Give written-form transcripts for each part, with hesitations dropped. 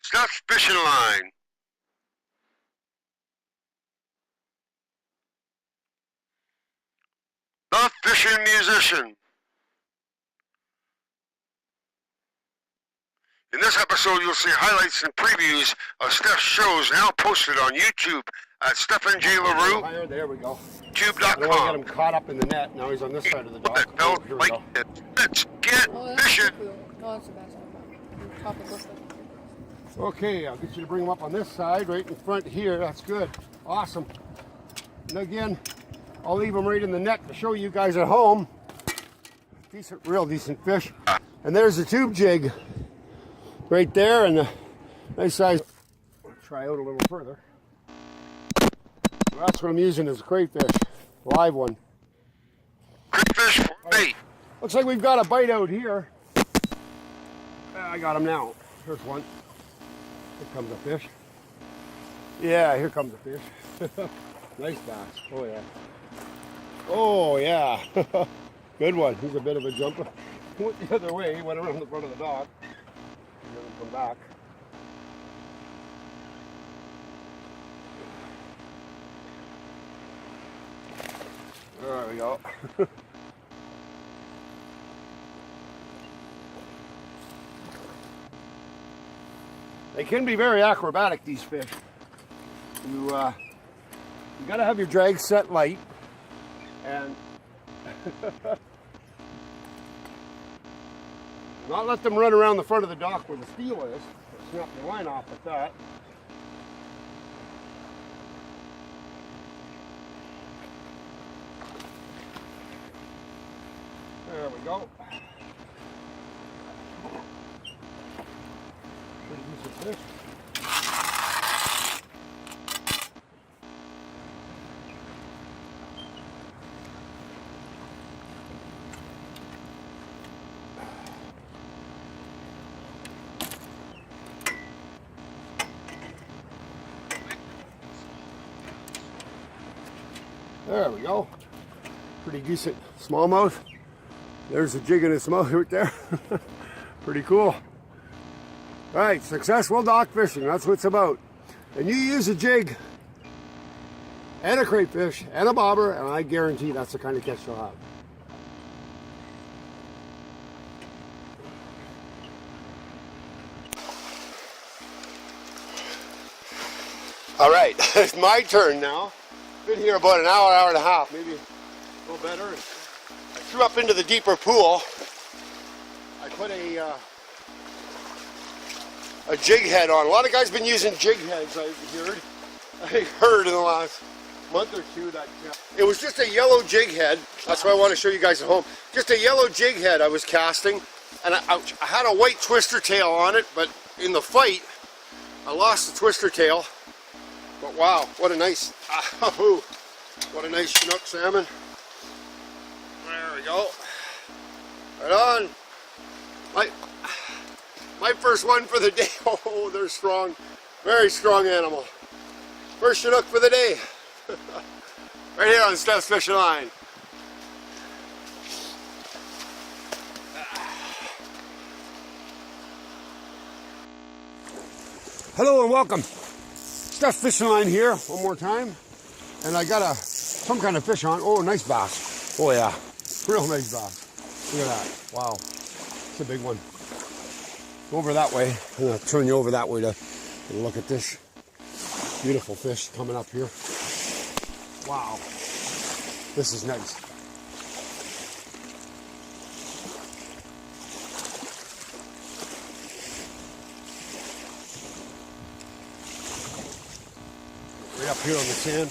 Steph's fishing line. The Fishing Musician. In this episode, you'll see highlights and previews of Steph's shows now posted on YouTube at Steph and J. LaRue. There we go. YouTube.com. I don't want to get him caught up in the net. Now he's on this side of the dock. Oh, here we go. Let's get fishing. Oh, that's the best one. Okay, I'll get you to bring him up on this side, right in front here. That's good. Awesome. And again, I'll leave him right in the net to show you guys at home. Decent, real decent fish. And there's the tube jig right there, and a nice size. I'll try out a little further. Well, that's what I'm using as a crayfish, live one. Crayfish for bait. Looks like we've got a bite out here. I got him now. Here's one. Here comes a fish. Yeah, here comes a fish. Nice bass. Oh yeah. Oh yeah. Good one. He's a bit of a jumper. He went the other way. He went around the front of the dock. And then come back. There we go. They can be very acrobatic, these fish. You got to have your drag set light, and not let them run around the front of the dock where the steel is. Snap your line off with that. There we go. Pretty decent fish. There we go. Pretty decent smallmouth. There's a jig in its mouth right there. Pretty cool. All right, successful dock fishing. That's what it's about. And you use a jig and a crayfish and a bobber, and I guarantee that's the kind of catch you'll have. All right, it's my turn now. Been here about an hour, hour and a half, maybe a little better. I threw up into the deeper pool. I put a jig head on. A lot of guys been using jig heads, I heard in the last month or two that it was just a yellow jig head. That's what I want to show you guys at home. Just a yellow jig head I was casting, and I had a white twister tail on it, but in the fight I lost the twister tail. But wow, what a nice, what a nice Chinook salmon. There we go. Right on. My first one for the day. Oh, they're strong. Very strong animal. First Chinook for the day. Right here on Steph's Fishing Line. Hello and welcome. Steph's Fishing Line here one more time. And I got some kind of fish on. Oh, nice bass. Oh yeah. Real nice bass. Look at that. Wow. It's a big one. Over that way. I'm going to turn you over that way to look at this beautiful fish coming up here. Wow. This is nice. Right up here on the sand.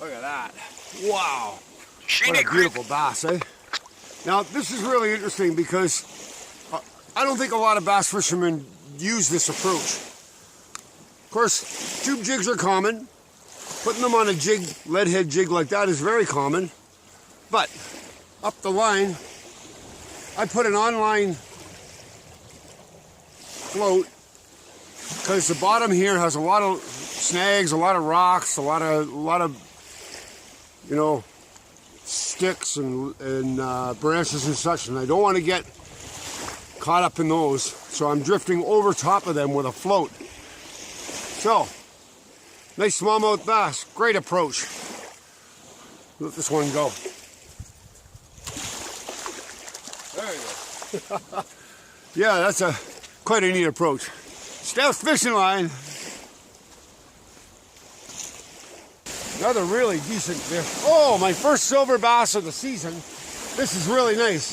Look at that. Wow. What a beautiful bass, eh? Now, this is really interesting because I don't think a lot of bass fishermen use this approach. Of course, tube jigs are common. Putting them on a jig, lead head jig like that is very common. But up the line, I put an online float because the bottom here has a lot of snags, a lot of rocks, a lot of you know, sticks and branches and such, and I don't want to get caught up in those. So I'm drifting over top of them with a float. So, nice smallmouth bass, great approach. Let this one go. There you go. Yeah, that's quite a neat approach. Steph's fishing line. Another really decent fish. Oh, my first silver bass of the season. This is really nice.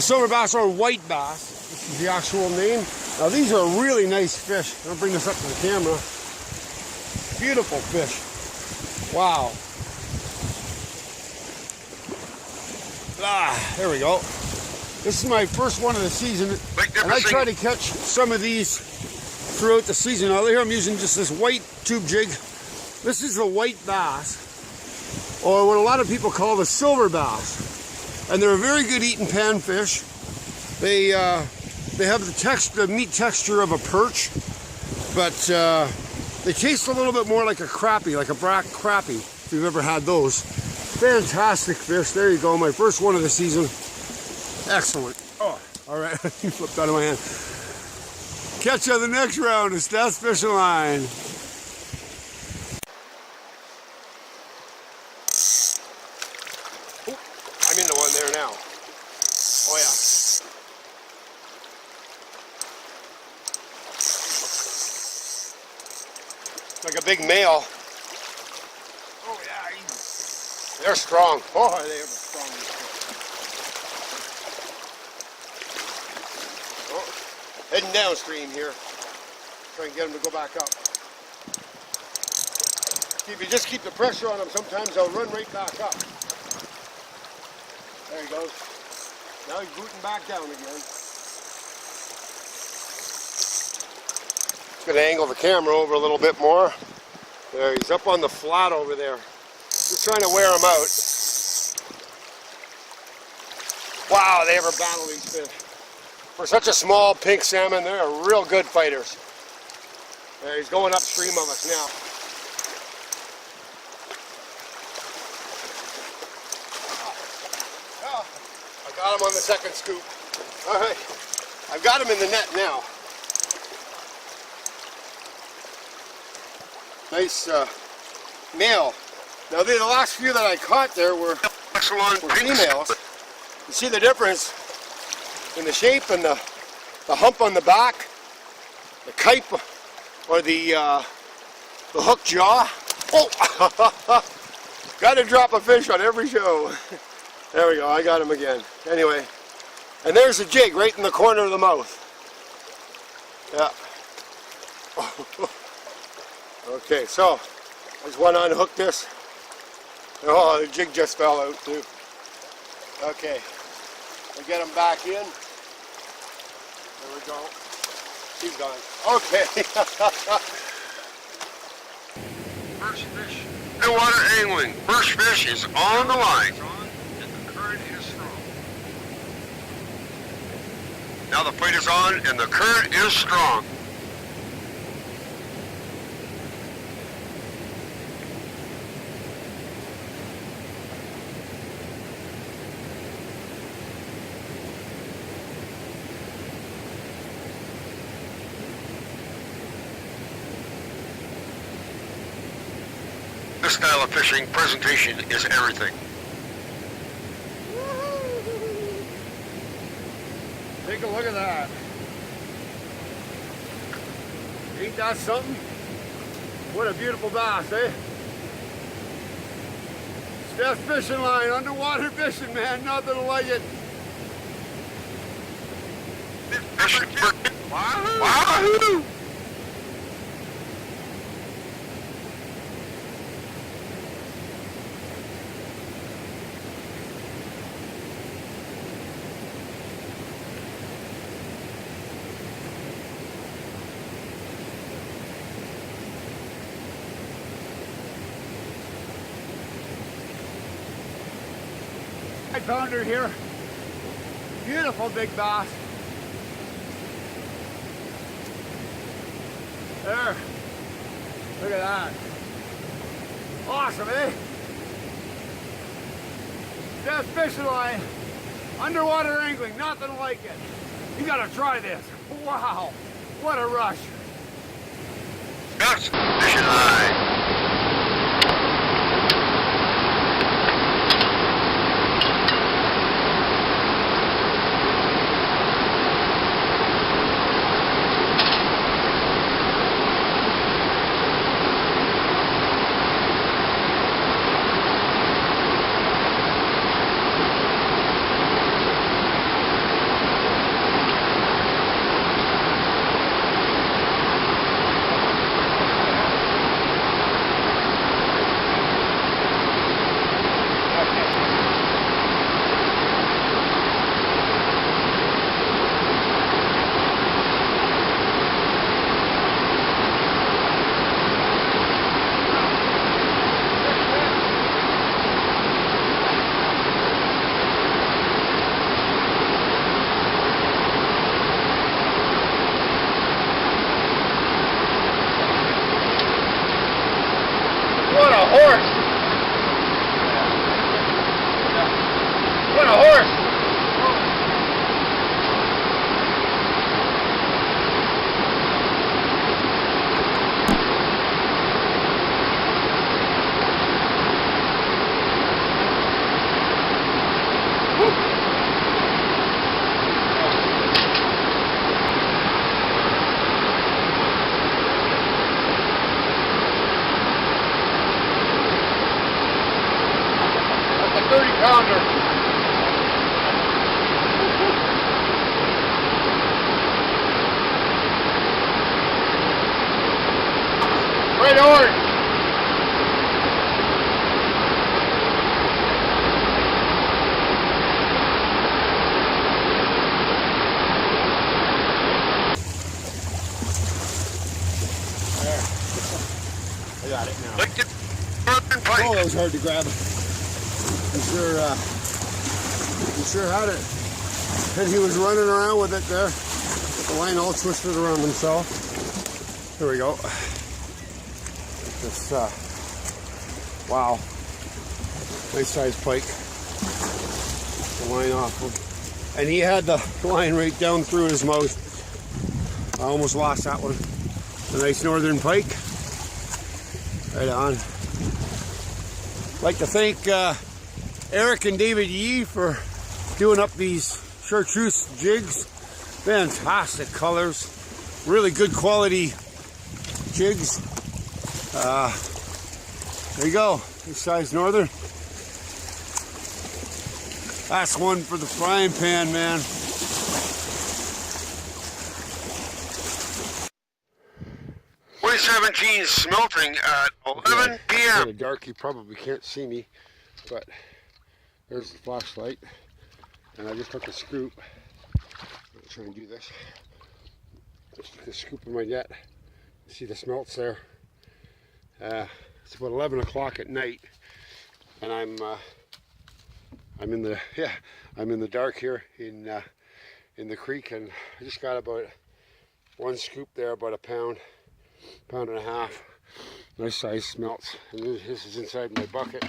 Silver bass or white bass. This is the actual name. Now these are really nice fish. I'm gonna bring this up to the camera. Beautiful fish. Wow. There we go. This is my first one of the season, and I try to catch some of these throughout the season. Now here I'm using just this white tube jig. This is the white bass, or what a lot of people call the silver bass. And they're a very good eating pan fish. They have the meat texture of a perch, but they taste a little bit more like a crappie, like a black crappie, if you've ever had those. Fantastic fish. There you go, my first one of the season. Excellent. Oh, all right, he flipped out of my hand. Catch you on the next round of Steph's Fishing Line. Oh, I'm in the one there now. Oh yeah. Like a big male. Oh yeah, they're strong. Oh, they are strong. Oh, heading downstream here. Try and get them to go back up. If you just keep the pressure on them, sometimes they'll run right back up. There he goes. Now he's booting back down again. Gonna angle the camera over a little bit more. There, he's up on the flat over there. Just trying to wear him out. Wow, they ever battle these fish. For such a small pink salmon, they're real good fighters. There, he's going upstream of us now. Oh, I got him on the second scoop. All right, I've got him in the net now. Nice male. Now the last few that I caught there were females. You see the difference in the shape and the hump on the back, the kype or the hook jaw. Oh, got to drop a fish on every show. There we go. I got him again. Anyway, and there's the jig right in the corner of the mouth. Yeah. Okay, so I just want to unhook this. Oh, the jig just fell out too. Okay, we'll get him back in. There we go. He's gone. Okay. First fish. Water angling. First fish is on the line. And the current is strong. Now the fight is on and the current is strong. This style of fishing presentation is everything. Take a look at that. Ain't that something? What a beautiful bass, eh? Steph's Fishing Line, underwater fishing, man. Nothing like it. Fishing. Wahoo! Wahoo! I found her here. Beautiful big bass. There. Look at that. Awesome, eh? Steph fishing line. Underwater angling, nothing like it. You gotta try this. Wow, what a rush. Scott's fishing line. What a horse! What a horse! That's a 30-pounder. Red orange. There. I got it now. Licked it. Burning pike. Oh, that was hard to grab. He sure had it. And he was running around with it there. With the line all twisted around himself. Here we go. This, wow. Nice sized pike. The line off him. And he had the line right down through his mouth. I almost lost that one. A nice northern pike. Right on. I'd like to thank Eric and David Yee for doing up these chartreuse jigs. Fantastic colors. Really good quality jigs. There you go. Nice size northern. That's one for the frying pan, man. .17 smelting at 11 It's p.m. kind of dark. You probably can't see me, but there's the flashlight. And I just took a scoop. I'm try and do this. Just took a scoop of my net. See the smelts there. It's about 11 o'clock at night, and I'm in the dark here in the creek, and I just got about one scoop there, about a pound and a half. Nice size smelts, and this is inside my bucket.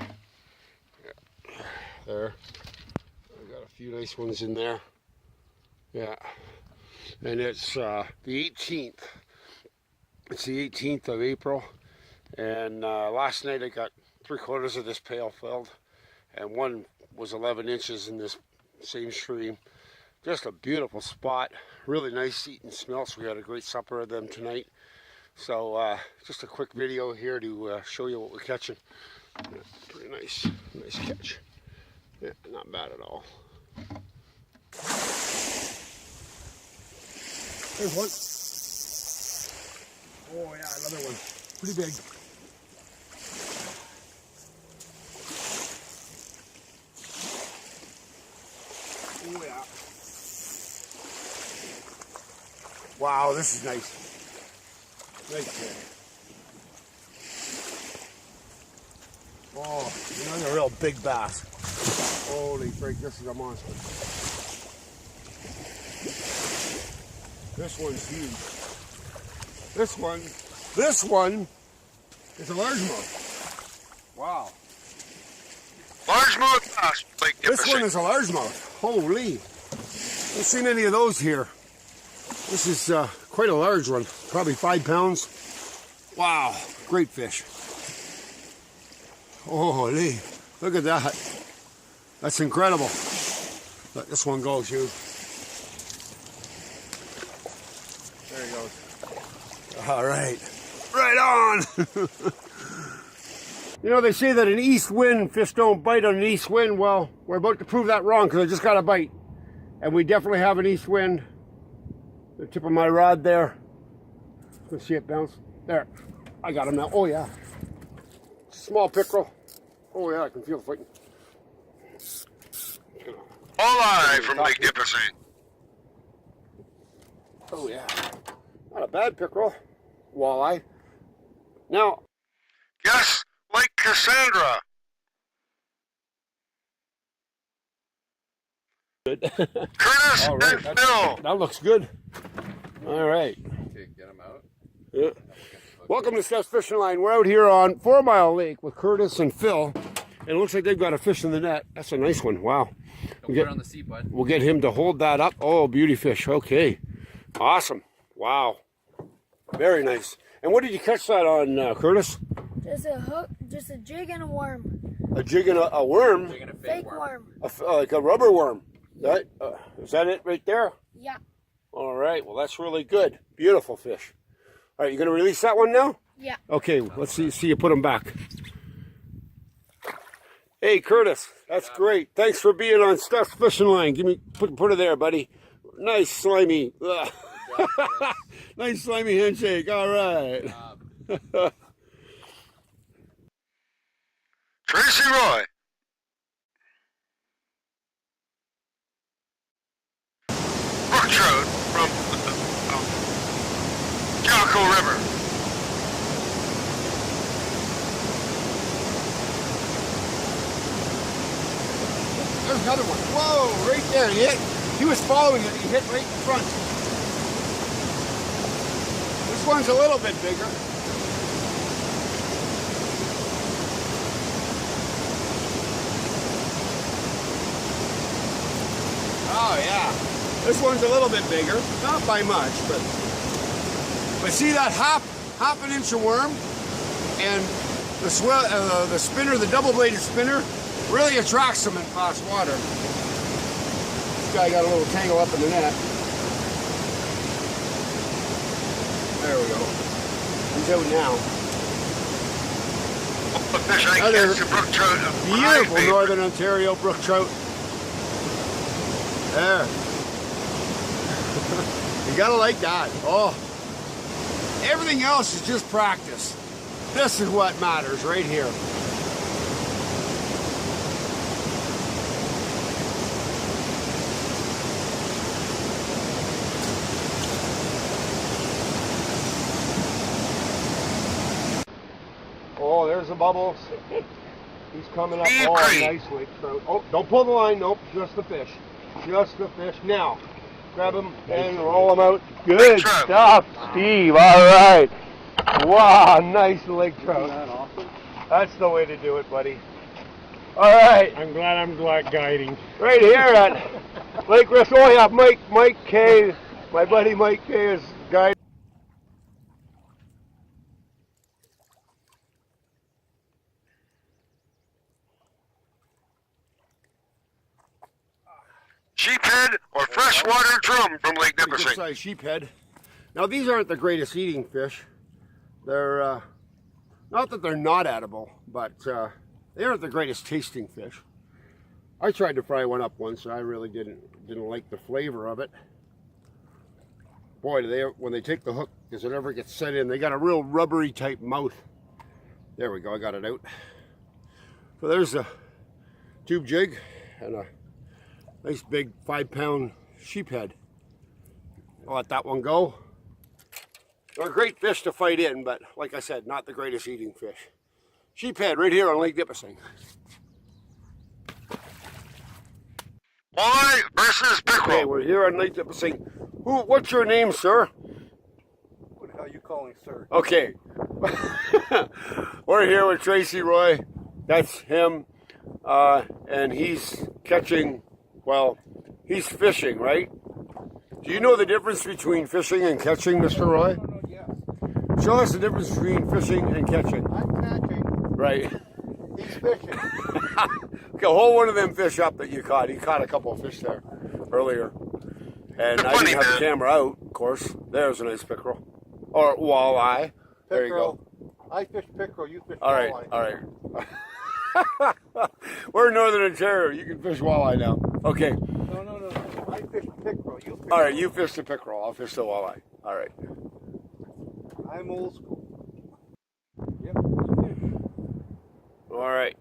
Yeah. There, I got a few nice ones in there. Yeah, and it's the 18th. It's the 18th of April, and last night I got 3/4 of this pail filled, and one was 11 inches in this same stream. Just a beautiful spot. Really nice eating smelts. We had a great supper of them tonight. So just a quick video here to show you what we're catching. Yeah, pretty nice catch. Yeah, not bad at all. There's one. Oh yeah, another one. Pretty big. Oh yeah. Wow, this is nice. Nice fish. Oh, another real big bass. Holy freak, this is a monster. This one's huge. This one is a largemouth. Wow. Largemouth bass, Lake This one Nipissing. is a largemouth. Holy. Haven't seen any of those here. This is quite a large one. Probably 5 pounds. Wow. Great fish. Holy. Look at that. That's incredible. Let this one go, Hugh. There he goes. All right. Right on. You know, they say that an east wind, fish don't bite on an east wind. Well, we're about to prove that wrong because I just got a bite. And we definitely have an east wind. The tip of my rod there. Let's see it bounce. There. I got him now. Oh, yeah. Small pickerel. Oh, yeah, I can feel the fighting. Walleye from Lake Nipissing. Oh, yeah. Not a bad pickerel. Walleye. Now, Yes, Lake Cassandra. Curtis all right. and Phil. That looks good. All right. Okay, get them out. Yeah. Welcome to Steph's Fishing Line. We're out here on 4 Mile Lake with Curtis and Phil. And it looks like they've got a fish in the net. That's a nice one. Wow. Don't put it on the seat, bud. We'll get him to hold that up. Oh, beauty fish. Okay. Awesome. Wow. Very nice. And what did you catch that on, Curtis? Just a hook, just a jig and a worm. A jig and a worm? Taking a Fake worm. Like a rubber worm. That, is that it right there? Yeah. All right. Well, that's really good. Beautiful fish. All right. You going to release that one now? Yeah. Okay. Let's see you put him back. Hey, Curtis. That's great. Thanks for being on Steph's Fishing Line. Put it there, buddy. Nice slimy. Nice slimy handshake. All right. Tracy Roy. Brook trout from Jocko River. There's another one. Whoa, right there. He was following it. He hit right in front. This one's a little bit bigger. Oh, yeah. This one's a little bit bigger. Not by much, but see that half an inch of worm and the spinner, the double-bladed spinner, really attracts them in fast water. This guy got a little tangle up in the net. There we go. He's out now. The fish I Another catch, a brook trout. Beautiful Northern Ontario brook trout. There. You gotta like that. Oh. Everything else is just practice. This is what matters right here. Oh, there's the bubbles. He's coming up. Oh, nice lake trout. Oh, don't pull the line. Nope, just the fish. Just the fish. Now, grab him and roll him out. Good stuff, Steve. All right. Wow, nice lake trout. Isn't that awesome? That's the way to do it, buddy. All right. I'm glad guiding. Right here at Lake Risk. Oh, yeah, Mike K. My buddy Mike K. is guiding. Sheephead or freshwater drum from Lake Good Nipissing. size sheephead. Now these aren't the greatest eating fish. They're not that they're not edible, but they aren't the greatest tasting fish. I tried to fry one up once, and I really didn't like the flavor of it. Boy, do they, when they take the hook, does it ever get set in? They got a real rubbery type mouth. There we go. I got it out. So there's a tube jig and a nice big 5-pound sheephead. I'll let that one go. They're a great fish to fight in, but like I said, not the greatest eating fish. Sheephead right here on Lake Nipissing. Walleye versus Okay, pickerel. we're here on Lake Nipissing. What's your name, sir? What the hell are you calling, sir? Okay. We're here with Tracy Roy. That's him. and he's catching, well, he's fishing, right? Do you know the difference between fishing and catching, Mr. Roy? Yeah. Show us the difference between fishing and catching. I'm catching. Right. He's fishing. Okay, hold one of them fish up that you caught. He caught a couple of fish there earlier. And I didn't have the camera out, of course. There's a nice pickerel. Or walleye. There you go. I fish pickerel, you fish All right, walleye. all right. We're in Northern Ontario. You can fish walleye now. Okay. No. I fish pickerel, you fish All right, you fish the pickerel. I'll fish the walleye. All right. I'm old school. Yep. All right.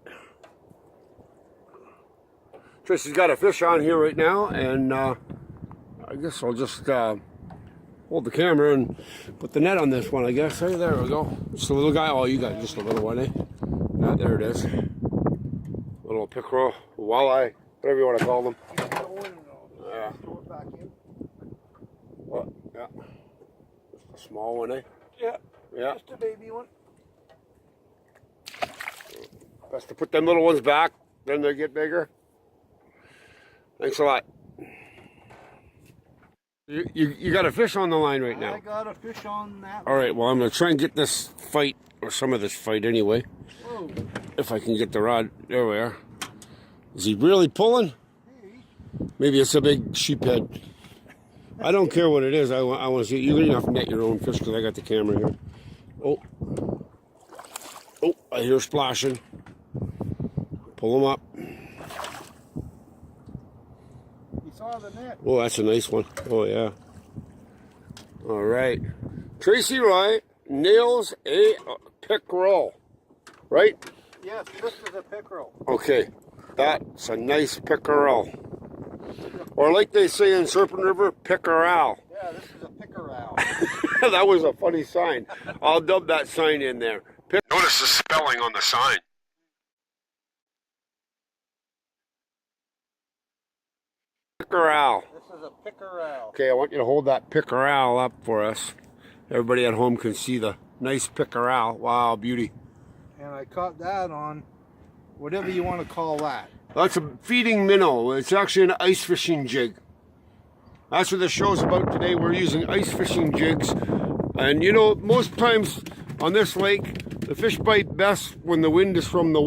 Tracy's got a fish on here right now, and I guess I'll just hold the camera and put the net on this one, I guess. Hey, there we go. Just a little guy. Oh, you got just a little one, eh? Yeah, there it is. Little pickerel, walleye, whatever you want to call them. Yeah. Throw it back in. What? Yeah. Just a small one, eh? Yeah. Yeah. Just a baby one. Best to put them little ones back, then they get bigger. Thanks a lot. You got a fish on the line right now. I got a fish on that. All right, well, I'm going to try and get this fight, or some of this fight anyway. Whoa. If I can get the rod. There we are. Is he really pulling? Maybe it's a big sheephead. I don't care what it is. I want to see. You don't have to net your own fish because I got the camera here. Oh, I hear splashing. Pull him up. You saw the net. Oh, that's a nice one. Oh, yeah. All right. Tracy Roy nails a pickerel. Right? Yes, this is a pickerel. Okay. That's a nice pickerel. Or like they say in Serpent River, pickerel. Yeah, this is a pickerel. That was a funny sign. I'll dub that sign in there. Notice the spelling on the sign. Pickerel. This is a pickerel. Okay, I want you to hold that pickerel up for us. Everybody at home can see the nice pickerel. Wow, beauty. And I caught that on whatever you want to call that. That's a feeding minnow. It's actually an ice fishing jig. That's what the show's about today. We're using ice fishing jigs. And you know, most times on this lake, the fish bite best when the wind is from the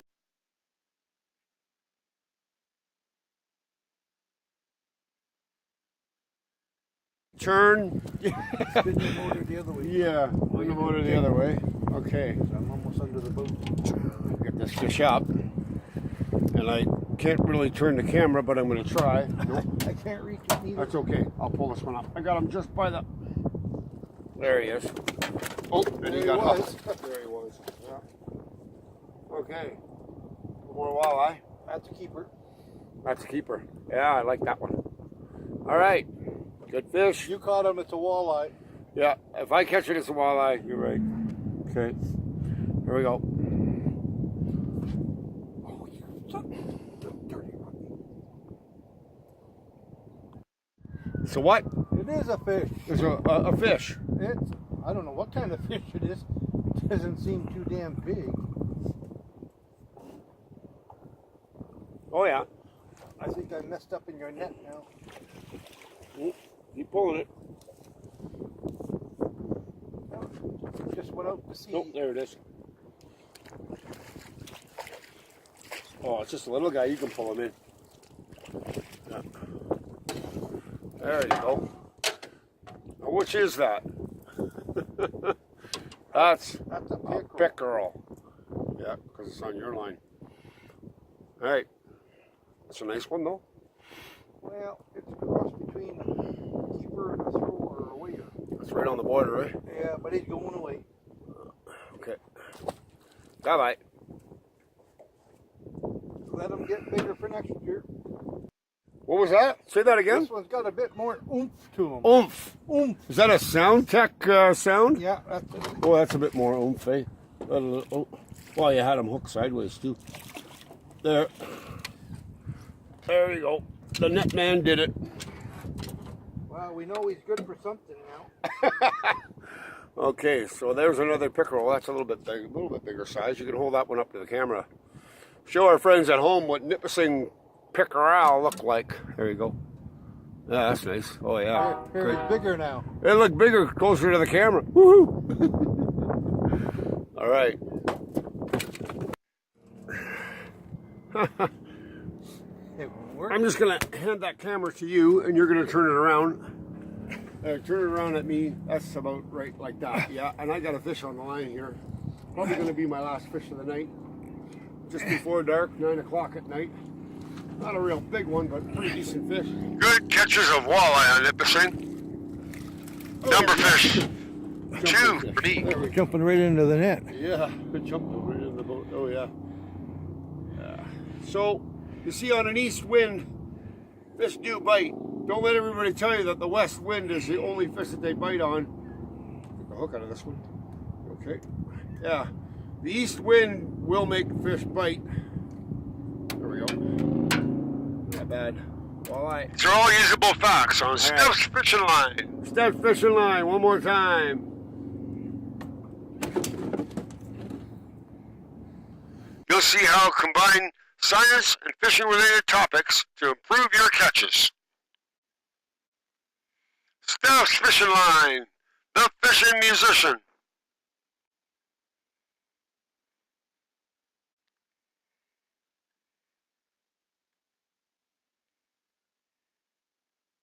turn. Spin the motor the other way. Yeah, spin the motor the other way. Okay. I'm almost under the boat. Get this fish up. And I can't really turn the camera, but I'm going to try. Nope. I can't reach it either. That's okay. I'll pull this one up. I got him just by the... There he is. Oh, and There he he got was. hooked. There he was. Yeah. Okay. More walleye. That's a keeper. That's a keeper. Yeah, I like that one. All right. Good fish. You caught him, it's a walleye. Yeah, if I catch it, it's a walleye. You're right. Okay. Here we go. Oh, you dirty one. So what? It is a fish. It's a fish. It's, I don't know what kind of fish it is. It doesn't seem too damn big. Oh, yeah. I think I messed up in your net now. Keep pulling it. Just went out to sea. Nope, there it is. Oh, it's just a little guy. You can pull him in. Yeah. There you go. Now, which is that? That's That's a pickerel. pickerel. Yeah, because it's on your line. All right. That's a nice one, though. Well, it's a cross between a keeper and a thrower or a waiter. It's right on the border, right? Yeah, but he's going away. Okay. Bye-bye. Let him get bigger for next year. What was that? Say that again. This one's got a bit more oomph to him. Oomph. Oomph. Is that a sound tech sound? Yeah, that's it. Oh, that's a bit more oomph, eh? Oh. Well, you had him hooked sideways, too. There. There you go. The net man did it. Well, we know he's good for something now. Okay, so there's another pickerel. That's a little bit bigger size. You can hold that one up to the camera show our friends at home what nipissing pickerel look like. There you go. Yeah, that's nice. Oh yeah, Here, great. it's bigger now. They look bigger, closer to the camera. Woohoo! All right. It worked. I'm just gonna hand that camera to you, and you're gonna turn it around. Turn it around at me. That's about right, like that. Yeah. And I got a fish on the line here. Probably gonna be my last fish of the night. Just before dark, 9 o'clock at night. Not a real big one, but pretty decent fish. Good catches of walleye on Nipissing. Number fish. 2 for me. There we go. Jumping right into the net. Yeah, good jump right in the boat. Oh yeah. So you see, on an east wind, fish do bite. Don't let everybody tell you that the west wind is the only fish that they bite on. Get the hook out of this one. Okay. Yeah. The east wind will make fish bite. There we go. Not bad. Walleye. These are all usable facts on Steph's fishing line. Steph fishing line one more time. You'll see how combine science and fishing related topics to improve your catches. Steph's fishing line, the fishing musician.